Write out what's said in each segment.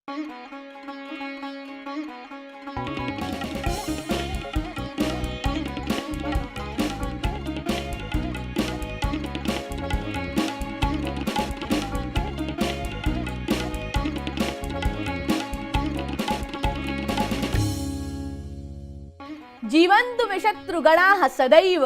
जीवन्तु मे शत्रुगणाः सदैव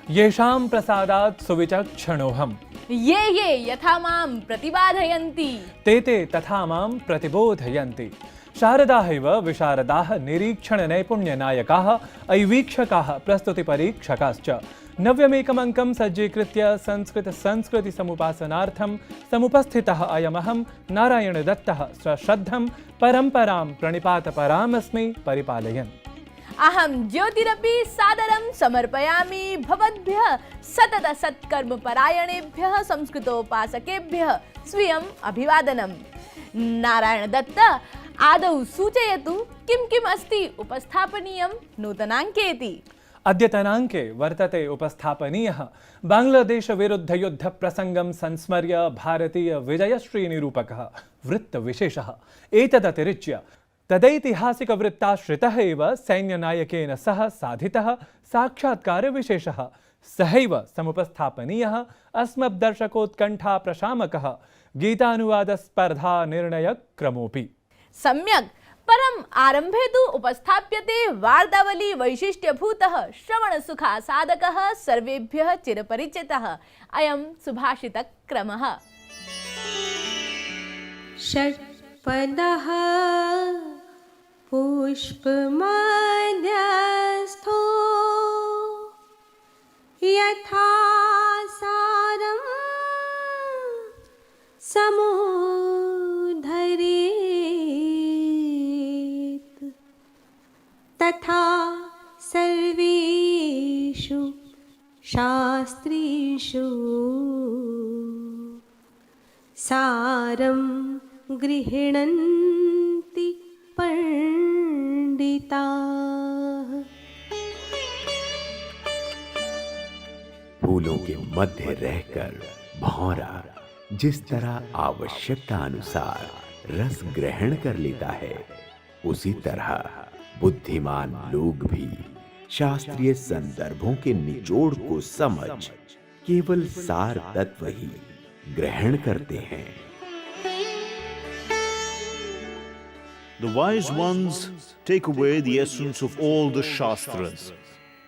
येषां प्रसादात् सुविचक्षणोऽहम्। ये यथा मां प्रतिबाधयन्ति ते तथा मां प्रतिबोधयन्ति। शारदाहैव विशारदाः निरीक्षण नैपुण्यनायकाः ऐवीक्षकाः प्रस्तुतिपरीक्षकाश्च। नव्यमेकमङ्कं सज्जीकृत्य संस्कृति समुपासनार्थं समुपस्थितः अयमहं नारायणदत्तः सश्रद्धं परम्परां प्रणिपातपरामस्मि परिपालयन्। अहं ज्योतिरपि सादरं समर्पयामि भवद्भ्यः सतत सत्कर्मपरायणेभ्यः संस्कृतोपासकेभ्यः स्वीयम् अभिवादनम्। नारायणदत्त आदौ सूचयतु किम् अस्ति उपस्थापनीयं नूतनाङ्केति। अद्यतनाङ्के वर्तते उपस्थापनीयः बाङ्ग्लादेशविरुद्धयुद्धप्रसङ्गं संस्मर्य भारतीयविजयश्रीनिरूपकः वृत्तविशेषः। एतदतिरिच्य तदैतिहासिकवृत्ताश्रितः एव सैन्यनायकेन सह साधितः साक्षात्कारविशेषः। सहैव समुपस्थापनीयः अस्मद्दर्शकोत्कण्ठा प्रशामकः गीतानुवादस्पर्धा निर्णयक्रमोऽपि। सम्यक्, परम् आरम्भे तु उपस्थाप्यते वार्तावली वैशिष्ट्यभूतः श्रवणसुखासादकः सर्वेभ्यः चिरपरिचितः अयं सुभाषितक्रमः। षट्पदः पुष्पमध्यस्थो यथा सारं समुद्धरेत् तथा सर्वेषु शास्त्रेषु सारं गृह्णन्ति पंडिताः। फूलों के मध्य रहकर भौरा जिस तरह आवश्यकता अनुसार रस ग्रहण कर लेता है, उसी तरह बुद्धिमान लोग भी शास्त्रीय संदर्भों के निचोड़ को समझ केवल सार तत्व ही ग्रहण करते हैं। The wise ones take away the essence of all the Shastras,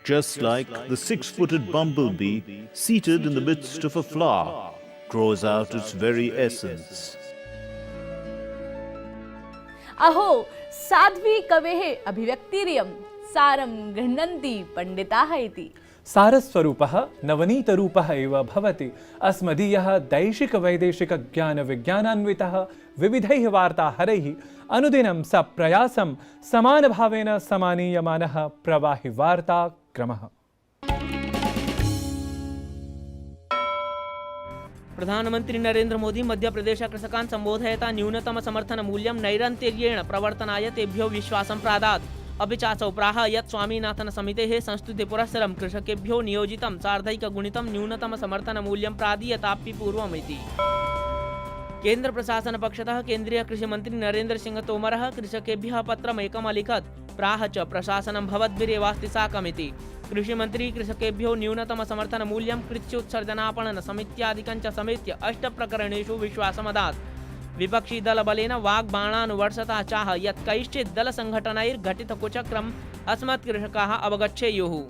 just like the six-footed bumblebee seated in the midst of a flower draws out its very essence. अहो साध्वी कवेः अभिव्यक्तिरियं सारं गृह्णन्ति पंडिताः इति। सारस्वरूपः नवनीतरूपः एव भवति। अस्मदीयः दैशिकवैदेशिकज्ञानविज्ञानान्वितः विविधैः वार्ताहरैः अनुदिनं सप्रयासं समानभावेन समानीयमानः प्रवाहि वार्ताक्रमः। प्रधानमंत्री नरेंद्र मोदी मध्य प्रदेश कृषकान् संबोधयता न्यूनतम समर्थन मूल्यं नैरन्तर्येण प्रवर्तनाय तेभ्यो विश्वासं प्रादात्। अपि चासौ प्राह यत् स्वामीनाथन समितेः संस्तुतिपुरस्सरं कृषकेभ्यो नियोजितं सार्धैकगुणितं न्यूनतम समर्थन मूल्यं प्रादीयताप्य पूर्वमिति। केंद्र प्रशासन पक्षतः केंद्रीय कृषि मंत्री नरेंद्र सिंह तोमरः कृषकेभ्यः पत्रमेकम् अलिखत्। प्राह च प्रशासनं भवद्भिरेवास्ति साकमिति। कृषि मंत्री कृषकेभ्यो न्यूनतम समर्थन मूल्यं कृत्योत्सर्जनापणन समित्यादिकं च समेत्य 8 प्रकरणेषु विश्वासमदात्। विपक्षी दलबलेन वाग्बाणानुवर्षता चाह यत् कैश्चित् दलसंघटनैर्घटितकुचक्रम् अस्मत्कृषकाः अवगच्छेयुः।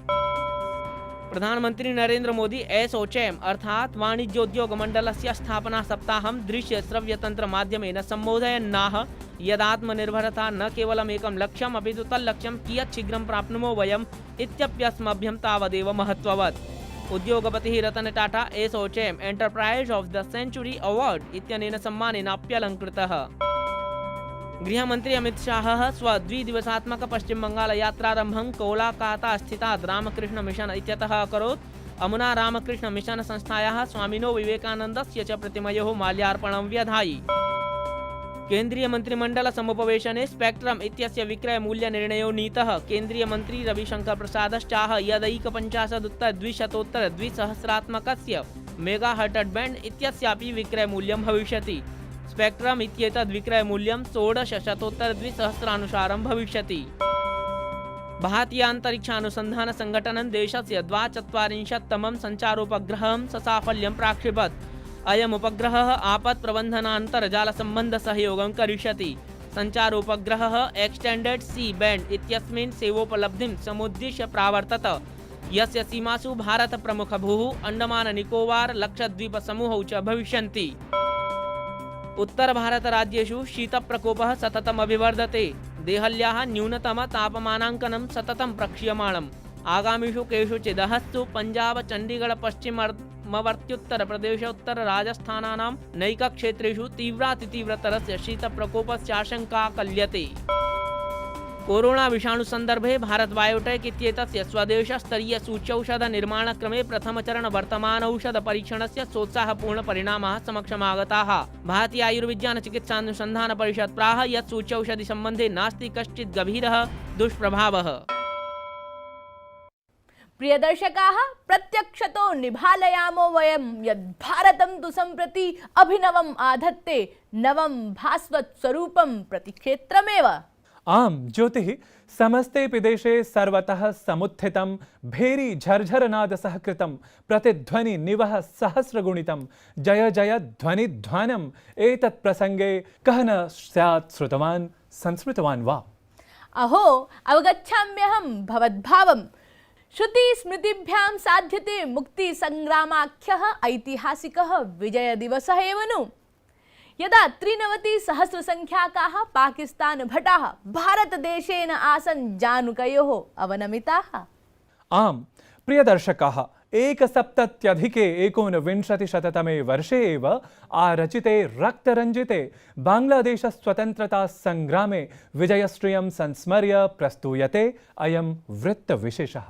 प्रधानमंत्री नरेंद्र मोदी एसोचैम अर्थात वाणिज्योद्योग मंडलस्य स्थापना सप्ताहं दृश्य श्रव्य तंत्र माध्यमेन सम्बोधयन्नाह यदात्मनिर्भरता न केवलम् एकं लक्ष्यम् अपि तु तल्लक्ष्यं कियत् शीघ्रं प्राप्नुमो वयम् इत्यप्यस्मभ्यं तावदेव महत्त्ववत्। उद्योगपतिः Ratan Tata ASSOCHAM enterprise of the century award इत्यनेन सम्मानेनाप्यलङ्कृतः। गृहमंत्री अमित शाहः स्वद्विदिवसात्मक पश्चिम बंगाल यात्रारम्भं कोलाकाता स्थितात् रामकृष्ण मिशन इत्यतः अकरोत्। अमुना रामकृष्ण मिशन संस्थायाः स्वामिनो विवेकानन्दस्य च प्रतिमयोः माल्यार्पणं व्यधायि। केंद्रीय मंत्रिमंडल समुपवेशने स्पेक्ट्रम इत्यस्य विक्रय मूल्य निर्णयो नीतः। केंद्रीय मंत्री रविशंकर प्रसादश्चाह यदैकपञ्चाशदुत्तर-द्विशतोत्तर-द्विसहस्रात्मकस्य मेगा हर्ट्ज बैंड इत्यस्यापि विक्रय मूल्यं भविष्यति। स्पेक्ट्रम इत्येतद् विक्रयमूल्यं 16,000-द्विसहस्रानुसारं भविष्यति। भारतीयान्तरिक्षानुसन्धानसङ्घटनं देशस्य 42तमं सञ्चारोपग्रहं ससाफल्यं प्राक्षिपत्। अयम् उपग्रहः आपत्प्रबन्धनान्तर्जालसम्बन्धसहयोगं करिष्यति। सञ्चारोपग्रहः एक्सटेण्डेड् सी बेण्ड् इत्यस्मिन् सेवोपलब्धिं समुद्दिश्य प्रावर्तत, यस्य सीमासु भारतप्रमुखभूः, अण्डमाननिकोबार, लक्षद्वीपसमूहौ च भविष्यन्ति। उत्तरभारतराज्येषु शीतप्रकोपः सततम् अभिवर्धते। देहल्याः न्यूनतमतापमानाङ्कनं सततं प्रक्षीयमाणम्। आगामिषु केषुचिद् अहस्तु पञ्जाब, चण्डीगढ, पश्चिमवर्त्युत्तरप्रदेश, उत्तरराजस्थानानां नैकक्षेत्रेषु तीव्रातितीव्रतरस्य शीतप्रकोपस्याशङ्का कल्यते। कोरोना विषाणुसन्दर्भे भारत बायोटेक् इत्येतस्य स्वदेशस्तरीयसूच्यौषधनिर्माणक्रमे प्रथमचरणवर्तमानौषधपरीक्षणस्य सोत्साहपूर्णपरिणामाः समक्षमागताः। भारतीय आयुर्विज्ञानचिकित्सानुसन्धानपरिषत् प्राह यत् सूच्यौषधिसम्बन्धे नास्ति कश्चित् गभीरः दुष्प्रभावः। प्रिय दर्शकाः, प्रत्यक्षतो निभालयामो वयं यद् भारतं तु सम्प्रति अभिनवम् आधत्ते नवं भास्वत् स्वरूपं प्रतिक्षेत्रमेव। आम ज्योतिः समस्तेऽपि देशे सर्वतः समुत्थितं भेरी झर्झरनाद सहकृतं प्रतिध्वनि निवह सहस्रगुणितं जय जय ध्वनिध्वानम् एतत् प्रसंगे कः न स्यात् श्रुतवान् संस्मृतवान् वा। अहो अवगच्छाम्यहं भवद्भावम्। श्रुति स्मृतिभ्यां साध्यते मुक्ति संग्रामाख्यः ऐतिहासिकः विजय दिवसः एव नु। यदा 93 संख्याकाः पाकिस्तान भटाः भारतदेशेन आसन् जानुकयोः अवनमिताः। आम प्रियदर्शकाः, 1971 वर्षे एव आरचिते रक्तरञ्जिते बांग्लादेश स्वतन्त्रता संग्रामे विजयश्रियं संस्मर्य प्रस्तूयते अयं वृत्तविशेषः।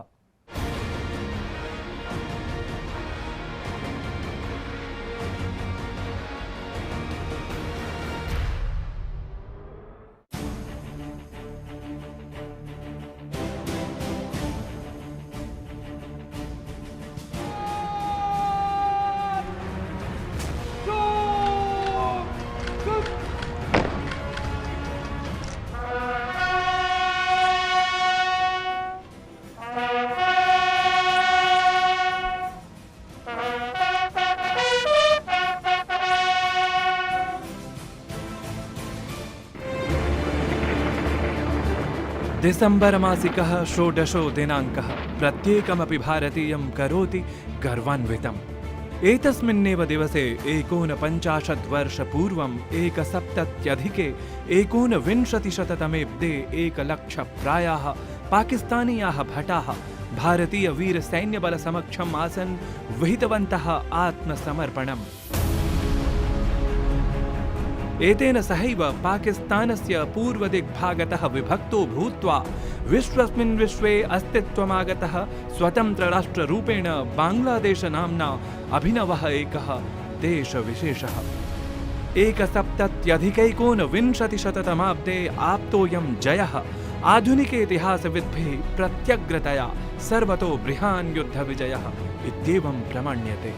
दिसंबर मासिकः 16 दिनाङ्कः प्रत्येकमपि भारतीयं करोति गर्वान्वितम्। एतस्मिन्नेव दिवसे 49 वर्षपूर्वं 1929 1,00,000 पाकिस्तानीयाः भटाः भारतीयवीरसैन्यबलसमक्षम् आसन् विहितवन्तः आत्मसमर्पणम्। एतेन सहैव पाकिस्तानस्य पूर्वदिग्भागतः विभक्तो भूत्वा विश्वस्मिन् विश्वे अस्तित्वमागतः स्वतन्त्रराष्ट्ररूपेण बांग्लादेश नाम्ना अभिनवः एकः देशविशेषः। 1929 आप्तोऽयं जयः आधुनिकेतिहासविद्भिः प्रत्यग्रतया सर्वतो बृहन् युद्धविजयः इत्येवं प्रमण्यते।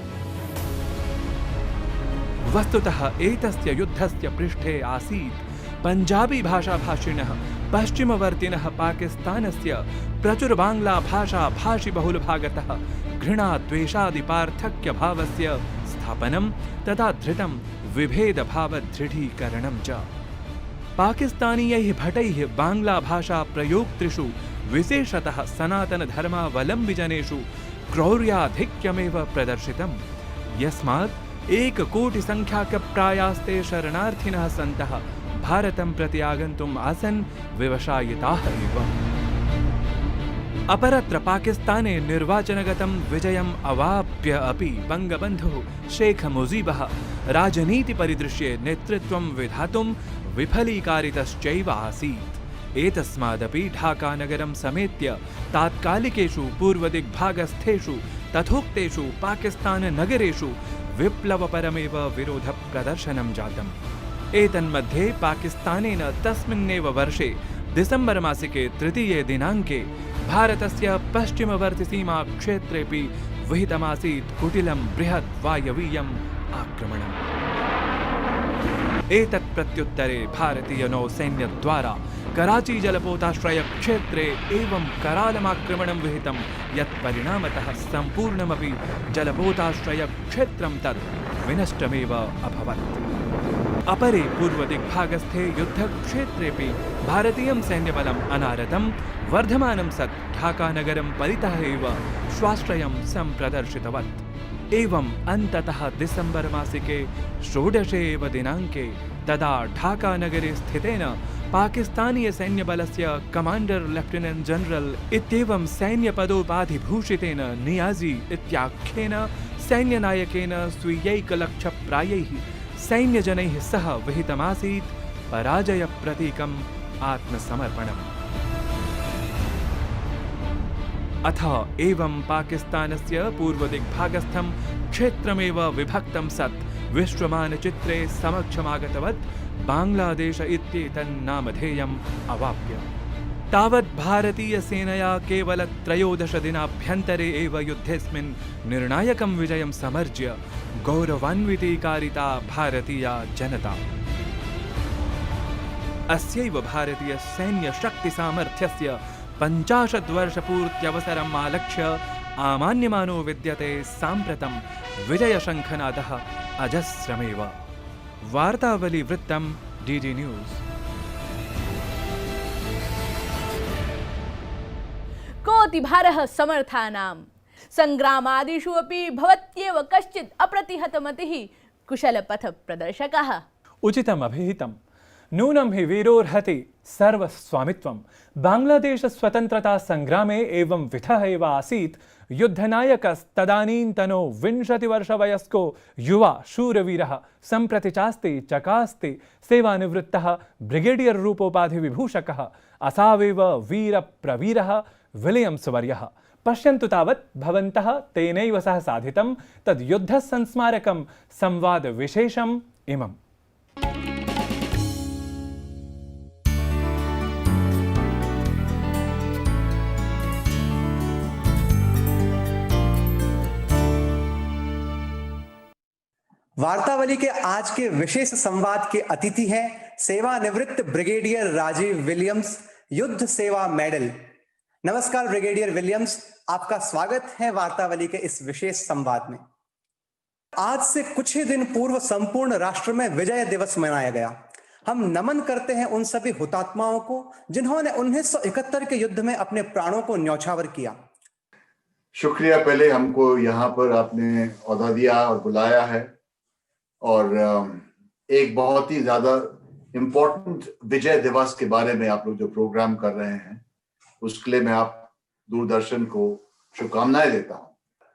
वस्तुतः एतस्य युद्धस्य पृष्ठे आसीत् पंजाबी भाषाभाषिणः पश्चिमवर्तिनः पाकिस्तानस्य प्रचुर बांग्ला भाषा भाषि बहुलभागतः घृणाद्वेषादिपार्थक्यभावस्य स्थापनं तथा धृतं विभेदभावदृढीकरणं च। पाकिस्तानीयैः भटैः बांग्ला भाषा प्रयोक्तृषु विशेषतः सनातनधर्मावलम्बिजनेषु क्रौर्याधिक्यमेव प्रदर्शितम्, यस्मात् 1 कोटि संख्याकप्रायास्ते शरणार्थिनः सन्तः भारतं प्रति आगन्तुम् आसन् विवशायिताः एव। अपरत्र पाकिस्ताने निर्वाचनगतं विजयम् अवाप्य अपि बङ्गबन्धुः शेख मुजीबः राजनीतिपरिदृश्ये नेतृत्वं विधातुं विफलीकारितश्चैव आसीत्। एतस्मादपि ढाकानगरं समेत्य तात्कालिकेषु पूर्वदिग्भागस्थेषु तथोक्तेषु पाकिस्ताननगरेषु विप्लवपरमेव विरोधप्रदर्शनं जातम्। एतन्मध्ये पाकिस्तानेन तस्मिन्नेव वर्षे दिसंबर मासिके 3 दिनाङ्के भारतस्य पश्चिमवर्तिसीमा क्षेत्रेऽपि विहितमासीत् कुटिलं बृहत् वायवीयम् आक्रमणम्। एतत् प्रत्युत्तरे भारतीय नौसैन्यद्वारा कराची जलपोताश्रय क्षेत्रे एवं करालमाक्रमणं विहितं यत् परिणामतः सम्पूर्णमपि जलपोताश्रय क्षेत्रं तत् विनष्टमेव अभवत्। अपरे पूर्वदिग्भागस्थे युद्धक्षेत्रेऽपि भारतीयं सैन्यबलम् अनारतं वर्धमानं सत् ढाकानगरं परितः एव स्वाश्रयं सम्प्रदर्शितवत्। एवं अन्ततः डिसेम्बर् मासिके 16 एव दिनाङ्के तदा ढाकानगरे स्थितेन पाकिस्तानीय सैन्यबलस्य कमाण्डर् लेफ्टिनेण्ट् जनरल् इत्येवं सैन्यपदोपाधिभूषितेन नियाजी इत्याख्येन सैन्यनायकेन स्वीयैकलक्षप्रायैः सैन्यजनैः सह विहितमासीत् पराजयप्रतीकम् आत्मसमर्पणम्। अथ एवं पाकिस्तानस्य पूर्वदिग्भागस्थं क्षेत्रमेव विभक्तं सत् विश्वमानचित्रे समक्षमागतवत् बाङ्ग्लादेश इत्येतन्नामधेयम् अवाप्य। तावत् भारतीयसेनया केवल 13 दिनाभ्यन्तरे एव युद्धेऽस्मिन् निर्णायकं विजयं समर्ज्य गौरवान्वितीकारिता भारतीया जनता। अस्यैव भारतीय सैन्यशक्तिसामर्थ्यस्य 50 वर्षपूर्त्यवसरम् आलक्ष्य आमान्यमानो विद्यते साम्प्रतं विजयशङ्खनादः अजस्रमेव। वार्तावलीवृत्तं डीडी न्यूज़। कोटिभारः समर्थानां संग्रामादिषु अपि भवत्येव कश्चित् अप्रतिहतमतिः कुशलपथप्रदर्शकः। उचितमभिहितं नूनं हि वीरोर्हति सर्वस्वामित्वं। बांग्लादेश स्वतंत्रता संग्रामे एवं विधः एव आसीत् युद्धनायकस्तदानीन्तनो 20 वर्षवयस्को युवा शूरवीरः सम्प्रति चास्ति चकास्ति सेवानिवृत्तः ब्रिगेडियर् रूपोपाधिविभूषकः असावेव वीरप्रवीरः विलियम्स् वर्यः। पश्यन्तु तावत् भवन्तः तेनैव सह साधितं तद् युद्धसंस्मारकं संवादविशेषम् इमम्। वार्तावली के आज के विशेष संवाद के अतिथि हैं सेवानिवृत्त ब्रिगेडियर राजीव विलियम्स, युद्ध सेवा मेडल। नमस्कार ब्रिगेडियर विलियम्स, आपका स्वागत है वार्तावली के इस विशेष संवाद में। आज से कुछ ही दिन पूर्व संपूर्ण राष्ट्र में विजय दिवस मनाया गया। हम नमन करते हैं उन सभी हुतात्माओं को जिन्होंने 1971 के युद्ध में अपने प्राणों को न्यौछावर किया। शुक्रिया, पहले हमको यहाँ पर आपने औहदा दिया और बुलाया है, और एक बहुत ही ज्यादा इम्पोर्टेंट विजय दिवस के बारे में आप लोग जो प्रोग्राम कर रहे हैं उसके लिए मैं आप दूरदर्शन को शुभकामनाएं देता हूं।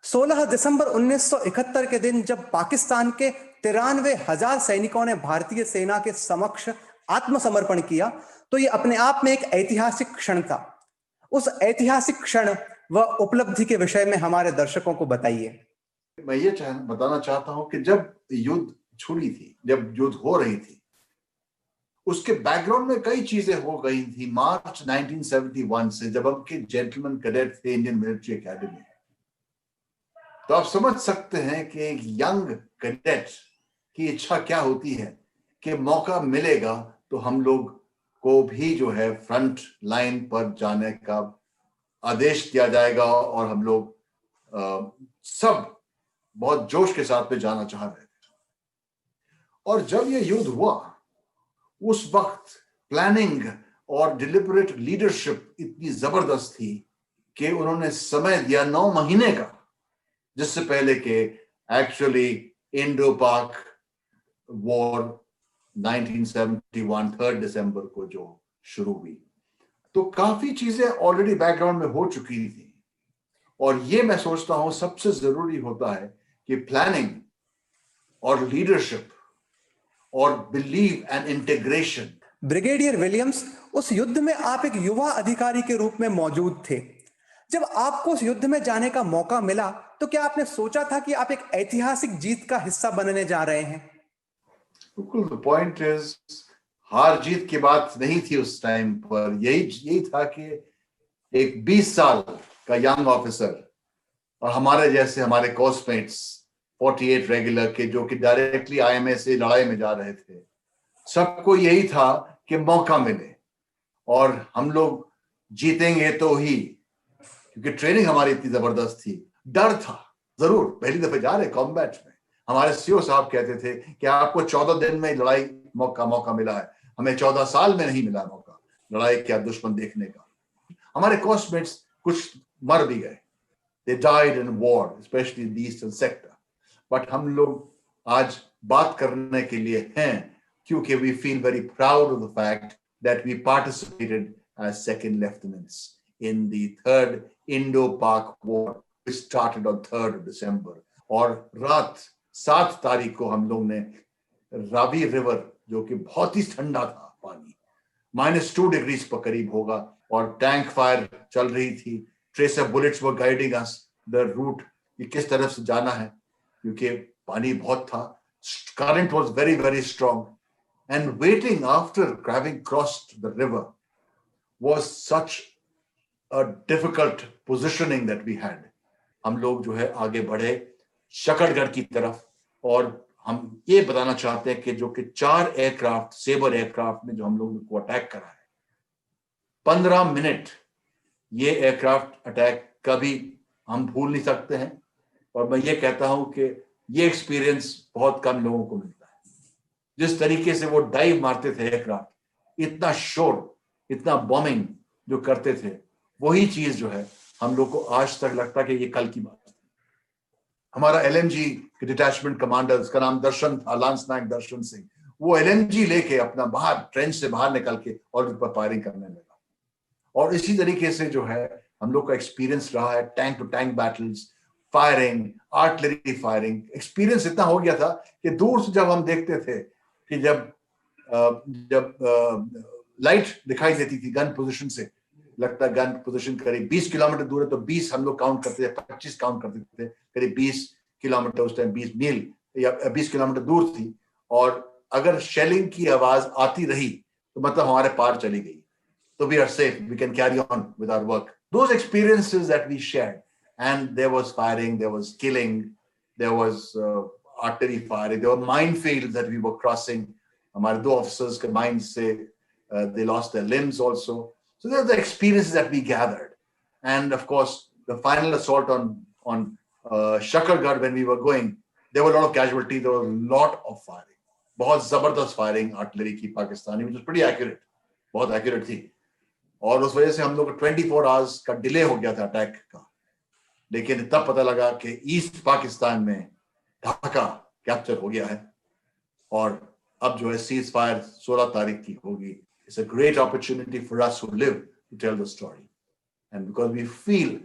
16 दिसंबर 1971 के दिन जब पाकिस्तान के 93,000 सैनिकों ने भारतीय सेना के समक्ष आत्मसमर्पण किया तो ये अपने आप में एक ऐतिहासिक क्षण था। उस ऐतिहासिक क्षण व उपलब्धि के विषय में हमारे दर्शकों को बताइए। मैं ये बताना चाहता हूं कि जब युद्ध छुड़ी थी, जब युद्ध हो रही थी, उसके बैकग्राउंड में कई चीजें हो गई थी। मार्च 1971 से जब हम के जेंटलमैन कैडेट थे इंडियन मिलिट्री एकेडमी, तो आप समझ सकते हैं कि एक यंग कैडेट की इच्छा क्या होती है कि मौका मिलेगा तो हम लोग को भी जो है फ्रंट लाइन पर जाने का आदेश दिया जाएगा, और हम लोग सब बहुत जोश के साथ में जाना चाह रहे थे। और जब ये युद्ध हुआ उस वक्त प्लानिंग और डिलिबरेट लीडरशिप इतनी जबरदस्त थी कि उन्होंने समय दिया 9 महीने का, जिससे पहले के एक्चुअली इंडो पाक वॉर 1971 3 दिसंबर को जो शुरू हुई, तो काफी चीजें ऑलरेडी बैकग्राउंड में हो चुकी थी। और ये मैं सोचता हूं सबसे जरूरी होता है कि प्लानिंग और लीडरशिप और believe and integration. Brigadier Williams, उस युद्ध में आप एक युवा अधिकारी के रूप में मौजूद थे। जब आपको उस युद्ध में जाने का मौका मिला तो क्या आपने सोचा था कि आप एक ऐतिहासिक जीत का हिस्सा बनने जा रहे हैं? बिल्कुल, द पॉइंट इज हार जीत की बात नहीं थी उस टाइम पर। यही था कि एक 20 साल का यंग ऑफिसर और हमारे जैसे हमारे कोर्समेट्स 48 रेगुलर के जो कि डायरेक्टली आईएमए से लड़ाई में जा रहे थे, सबको यही था कि मौका मिले और हम लोग जीतेंगे तो ही, क्योंकि ट्रेनिंग हमारी इतनी जबरदस्त थी। डर था जरूर, पहली दफे जा रहे कॉम्बैट में। हमारे सीओ साहब कहते थे कि आपको 14 दिन में लड़ाई मौका मिला है, हमें 14 साल में नहीं मिला मौका लड़ाई क्या दुश्मन देखने का। हमारे कोस्टमेट्स कुछ मर भी गए, they died in war, especially in the eastern sector. But हम लोग आज बात करने के लिए हैं क्योंकि we feel very proud of the fact that we participated as second lieutenants in the third Indo-Pak war, which started on 3rd of December. और रात 7 तारीख को हम लोग ने रावी रिवर, जो कि बहुत ही ठंडा था पानी, -2 डिग्रीज पर करीब होगा, और टैंक फायर चल रही थी, trace of bullets were guiding us the route कि किस तरफ से जाना है, क्योंकि पानी बहुत था, current was very very strong, and waiting after having crossed the river was such a difficult positioning that we had. हम लोग जो है आगे बढ़े शकरगढ़ की तरफ, और हम ये बताना चाहते हैं कि जो कि 4 एयरक्राफ्ट, सेबर एयरक्राफ्ट ने जो हम लोगों को अटैक करा है, 15 मिनट ये एयरक्राफ्ट अटैक कभी हम भूल नहीं सकते हैं। और मैं ये कहता हूं कि ये एक्सपीरियंस बहुत कम लोगों को मिलता है। जिस तरीके से वो डाइव मारते थे एयरक्राफ्ट, इतना शोर, इतना बॉम्बिंग जो करते थे, वही चीज जो है हम लोग को आज तक लगता है कि ये कल की बात है। हमारा LMG के डिटैचमेंट कमांडर, उसका नाम दर्शन था, लांस नायक दर्शन सिंह, वो LMG लेके अपना बाहर ट्रेंच से बाहर निकल के और उस पर फायरिंग करने लगा। और इसी तरीके से जो है हम लोग का एक्सपीरियंस रहा है, tank to tank battles, firing, artillery firing. Experience इतना हो गया था कि दूर से जब हम देखते थे कि जब लाइट दिखाई देती थी गन पोजीशन से, लगता गन पोजीशन करीब 20 किलोमीटर दूर है तो 20 हम लोग काउंट करते थे, 25 काउंट करते थे, करीब 20 किलोमीटर उस टाइम 20 मील या 20 किलोमीटर दूर थी, और अगर शेलिंग की आवाज आती रही तो मतलब हमारे पार चली गई, तो we are safe, we can carry on with our work. Those experiences that we shared, and there was firing, there was killing, there was artillery firing, there were minefields that we were crossing. हमारे 2 officers के mines से they lost their limbs also. So those are the experiences that we gathered. And of course, the final assault on Shakargarh, when we were going, there were a lot of casualties, there was a lot of firing. बहुत जबरदस्त firing artillery की Pakistani, which was pretty accurate, बहुत accurate थी। और उस वजह से हम लोग 24 आवर्स का डिले हो गया था अटैक का, लेकिन तब पता लगा कि ईस्ट पाकिस्तान में ढाका कैप्चर हो गया है, और अब जो है सीज फायर 16 तारीख की होगी। It's a great opportunity for us who live to tell the story, and because we feel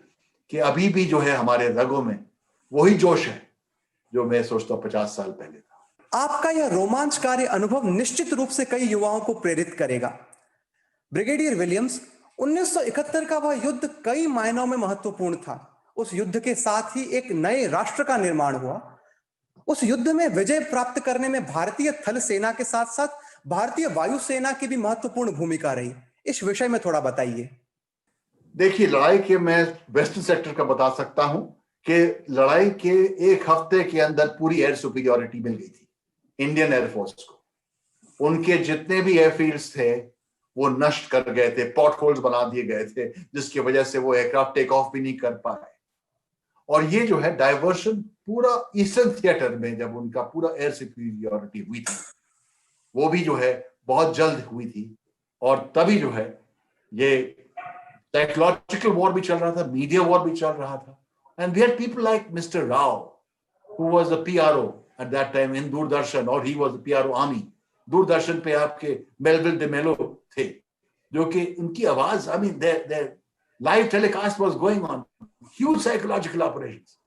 कि अभी भी जो है हमारे रगों में वही जोश है जो मैं सोचता हूँ 50 साल पहले था। आपका यह रोमांचकारी अनुभव निश्चित रूप से कई युवाओं को प्रेरित करेगा। ब्रिगेडियर विलियम्स, 1971 का वह युद्ध कई मायनों में महत्वपूर्ण था। उस युद्ध के साथ ही एक नए राष्ट्र का निर्माण हुआ। उस युद्ध में विजय प्राप्त करने में भारतीय थल सेना के साथ साथ भारतीय वायुसेना की भी महत्वपूर्ण भूमिका रही। इस विषय में थोड़ा बताइए। देखिए, लड़ाई के मैं वेस्टर्न सेक्टर का बता सकता हूं कि लड़ाई के 1 हफ्ते के अंदर पूरी एयर सुपीरियरिटी मिल गई थी इंडियन एयरफोर्स को। उनके जितने भी एयरफील्ड्स थे वो नष्ट कर गए थे, पॉट होल्स बना दिए गए थे, जिसकी वजह से वो एयरक्राफ्ट टेक ऑफ भी नहीं कर पाए। और ये जो है डाइवर्शन पूरा ईस्टर्न थिएटर में जब उनका पूरा एयर सुपीरियरिटी हुई थी, वो भी जो है बहुत जल्द हुई थी। और तभी जो है ये साइकोलॉजिकल वॉर भी चल रहा था, मीडिया वॉर भी चल रहा था, and we had people like mister Rao who was the PRO at that time in Doordarshan, और he was the PRO army. Doordarshan पे आपके मेलविल डिमेलो थे, जो कि उनकी आवाज, I mean their live telecast was going on, huge psychological operations.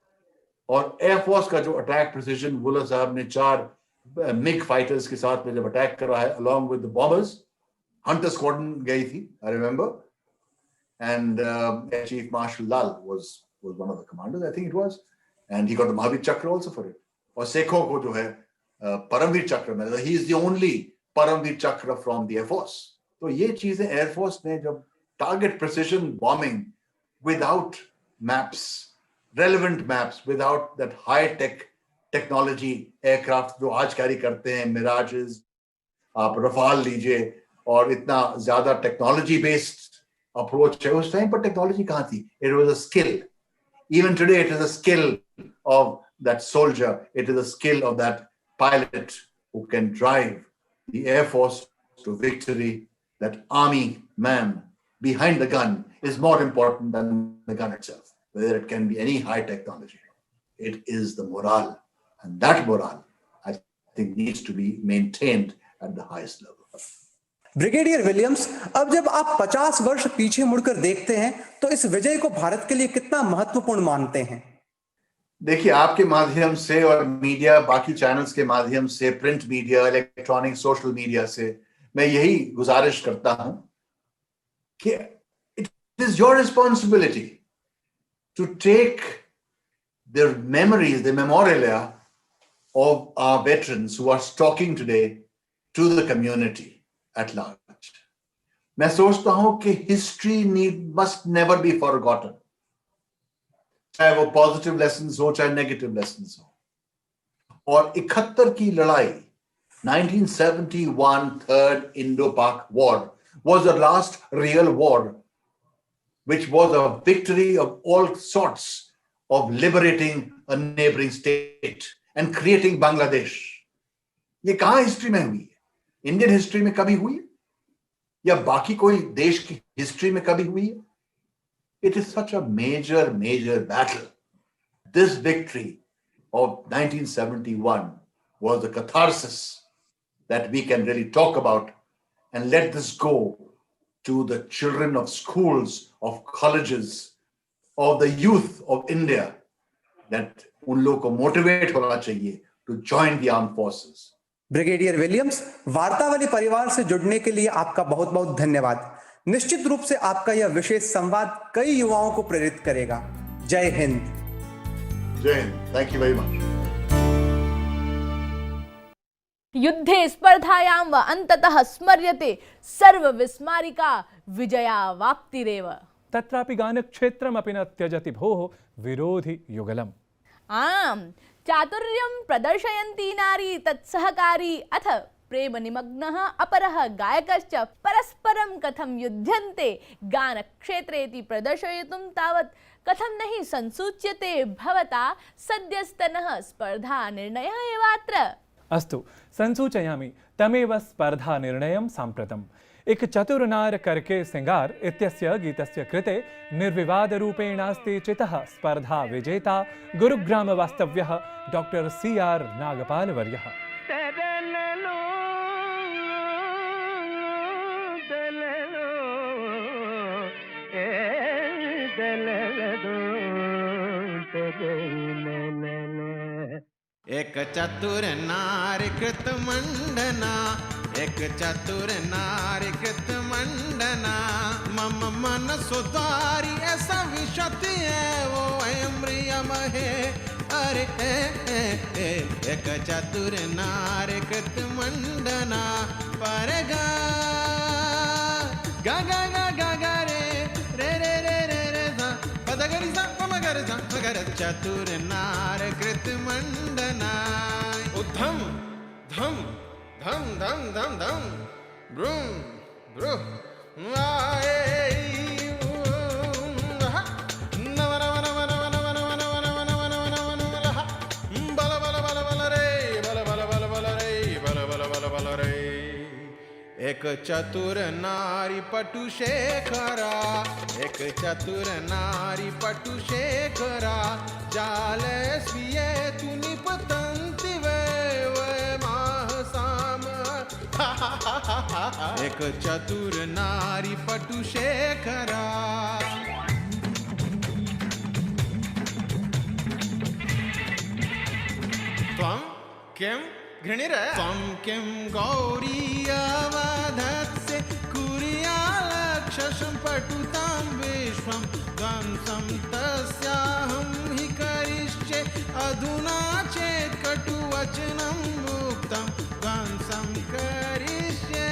और air force का जो अटैक प्रिसिजन, वुलर साहब ने 4 मिग फाइटर्स के साथ में जब अटैक करा है along with the bombers, Hunter squadron गई थी, I remember, and chief marshal Lal was one of the commanders, I think it was, and he got the Mahavir Chakra also for it. और सेखों को जो है परमवीर चक्र मिला, he is the only Paramvir चक्र from the Air Force। तो ये चीजें एयरफोर्स ने जब target precision bombing without maps, relevant maps, without that high tech technology aircraft जो आज कैरी करते हैं, मिराजेस, आप रफाल लीजिए, और इतना ज्यादा टेक्नोलॉजी बेस्ड अप्रोच है। उस टाइम पर टेक्नोलॉजी कहाँ थी? It was a skill. Even today, it is a skill of that soldier. It is a skill of that pilot who can drive the Air Force to victory. That army man behind the gun is more important than the gun itself, whether it can be any high technology. It is the morale. And that morale, I think, needs to be maintained at the highest level. Brigadier Williams, अब जब आप 50 वर्ष पीछे मुड़कर देखते हैं तो इस विजय को भारत के लिए कितना महत्वपूर्ण मानते हैं? देखिए, आपके माध्यम से और मीडिया, बाकी चैनल्स के माध्यम से, print media, electronic, social media से मैं यही गुजारिश करता हूं कि it is your responsibility to take the memories, the memories of our veterans who are talking today to the community at large. मैं सोचता हूं कि history must never be forgotten, चाहे वो पॉजिटिव लेसन्स हो चाहे नेगेटिव लेसन्स हो। और 71 की लड़ाई, 1971 third Indo Pak war was the last real war which was a victory of all sorts of liberating a neighboring state and creating Bangladesh. ये कहां हिस्ट्री में हुई है? इंडियन हिस्ट्री में कभी हुई या बाकी कोई देश की हिस्ट्री में कभी हुई है? It is such a major battle. This victory of 1971 was the catharsis that we can really talk about, and let this go to the children of schools, of colleges, of the youth of India, that उन लोगों को motivate होना चाहिए to join the armed forces. Brigadier Williams, वार्तावली परिवार से जुड़ने के लिए आपका बहुत बहुत धन्यवाद. निश्चित रूप से आपका यह विशेष संवाद कई युवाओं को प्रेरित करेगा. जय हिंद. जय Hind. Thank you very much. युद्धे स्पर्धायां व अंततः स्मर्यते सर्वविस्मारिका विजयावाप्तिरेव. तत्रापि गानक्षेत्रमपि न त्यजति भोः विरोधि युगलम्. आम्, चातुर्यं प्रदर्शयन्ती नारी तत्सहकारी अथ प्रेम निमग्नः अपरः गायकश्च परस्परं कथं युध्यन्ते गानक्षेत्रेति प्रदर्शयितुं तावत् कथं नहि संसूच्यते भवता सद्यस्तनः स्पर्धा निर्णयः एवात्र. अस्तु, संसूचयामि तमेव स्पर्धा निर्णयं साम्प्रतम्. एक चतुरनार करके सिंगार इत्यस्य गीतस्य कृते निर्विवादरूपेणास्ति चितः स्पर्धा विजेता गुरुग्राम वास्तव्यः डॉक्टर CR नागपाल वर्यः. एक चतुर नारी कृत मंडना, एक चतुर नारी कृत मंडना, मम मन सुधारी ऐसा विशति है वो एम्रियम है. अरे एक चतुर नारी कृत मंडना, पर गा गा गा गा गा गा रे रे रे रे रे रे सा पदगरि सा पमगर सा मगर चतुर नार कृत मंडना. उद्धम धम धम धम धम धम ब्रूम ब्रूह आए नव नव नव नव नव नव नव नव नव नव नव नव बल बल बल बल रे बल बल बल बल रे बल बल बल बल रे. एक चतुर नारी पटु शेखरा, एक चतुर नारी पटु शेखरा, जाल स्वीय तु निपतंति वे माह साम. एक चतुर नारी पटु शेखरा. त्वं किं घृणिर त्वं किं गौरी अवधत्से कुर्यालक्षसं पटुतां विश्वं ध्वंसं तस्याहं हि करिष्ये अधुना चेत् कटुवचनं मुक्तं ध्वंसं करिष्ये.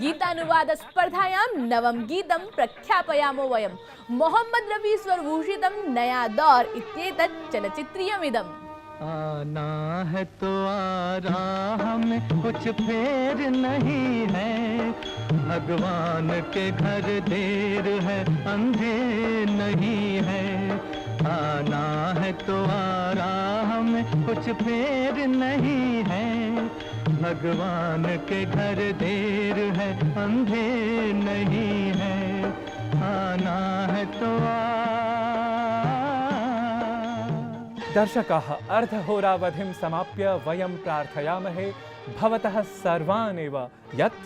गीतानुवाद स्पर्धायां नवम गीतं प्रख्यापयामो वयं. मोहम्मद रफी स्वरभूषितं नया दौर इत्येतत् चलचित्रीयमिदम्. आना है तो आ राह में कुछ फेर नहीं है, भगवान के घर देर है अंधेर नहीं है। आना है तो आ राह में कुछ फेर नहीं है, भगवान के घर देर है अंधेर नहीं है। आना है तो दर्शकाः अर्धहोरावधिं समाप्य वयं प्रार्थयामहे भवतः सर्वानेव यत्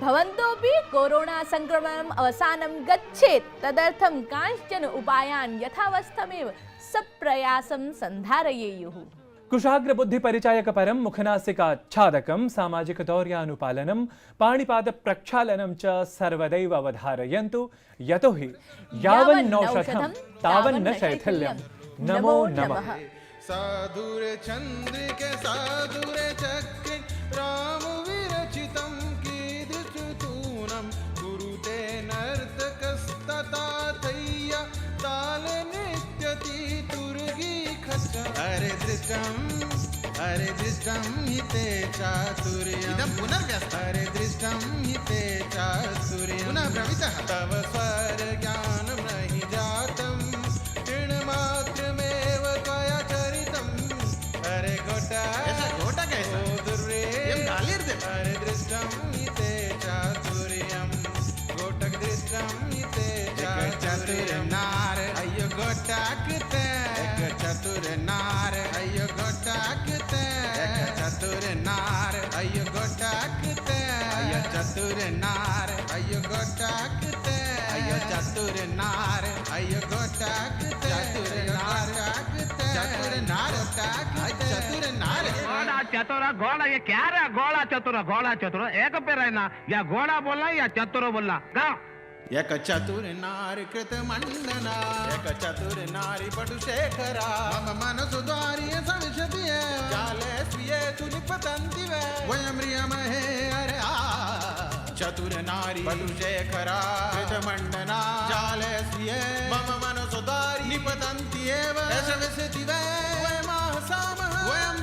भवन्तोऽपि कोरोना संक्रमणम् अवसानं गच्छेत्, तदर्थं कांश्चन उपायान् यथावस्थमेव सप्रयासं सन्धारयेयुः। कुशाग्र बुद्धि परिचायक परम मुखनासिकाच्छादकं सामाजिकदौर्यानुपालनं पाणिपाद प्रक्षालनं च सर्वदैव अवधारयन्तु, यतो हि यावन्नौषधं तावन्न शैथिल्यं। नमो नमः। साधुर चंद्रिके साधुर चक्रे राम विरचितं कीदृशतूनं कुरुते नर्तकस्तथैया ताल नृत्यति तुर्गी खच्च। अरे दृष्टं हि ते चातुर्यम् इदं पुनर्व्यस्त। अरे दृष्टं हि ते चातुर्यम् पुनः भ्रमितः। तव स्वर ज्ञानं नहि जातं मात्रमेव त्वया चरितम्। अरे गोटा कैसा ओ दुर्रे अरे दृष्टं हि ते चातुर्यम् गोटक दृष्टं हि ते चतुर नार अय्यो गोटाकते चतुर नार अय्यो गोटाकते चतुर नार अय्यो गोटाकते अय्यो चतुर नार अय्यो गोटाकते अय्यो चतुर नार अय्यो गोटाकते चतुर नार चतुर नार चतुर नार घोड़ा चतुर घोड़ा ये क्या रहा? घोड़ा चतुर एक पे रहना, या घोड़ा बोलना या चतुर बोलना। गाओ। एक चतुर नारी कृत मंडना एक चतुर नारी पटु शेखरा मम मनसु द्वारि सविशति जाले स्वीये सुनिपतन्ति वे वयं म्रियमहे अरे आ चतुर नारी पटु शेखरा कृत मंडना जाले स्वीये मम मनसु द्वारि निपतन्ति एव सविशति वे वयं सामः वयं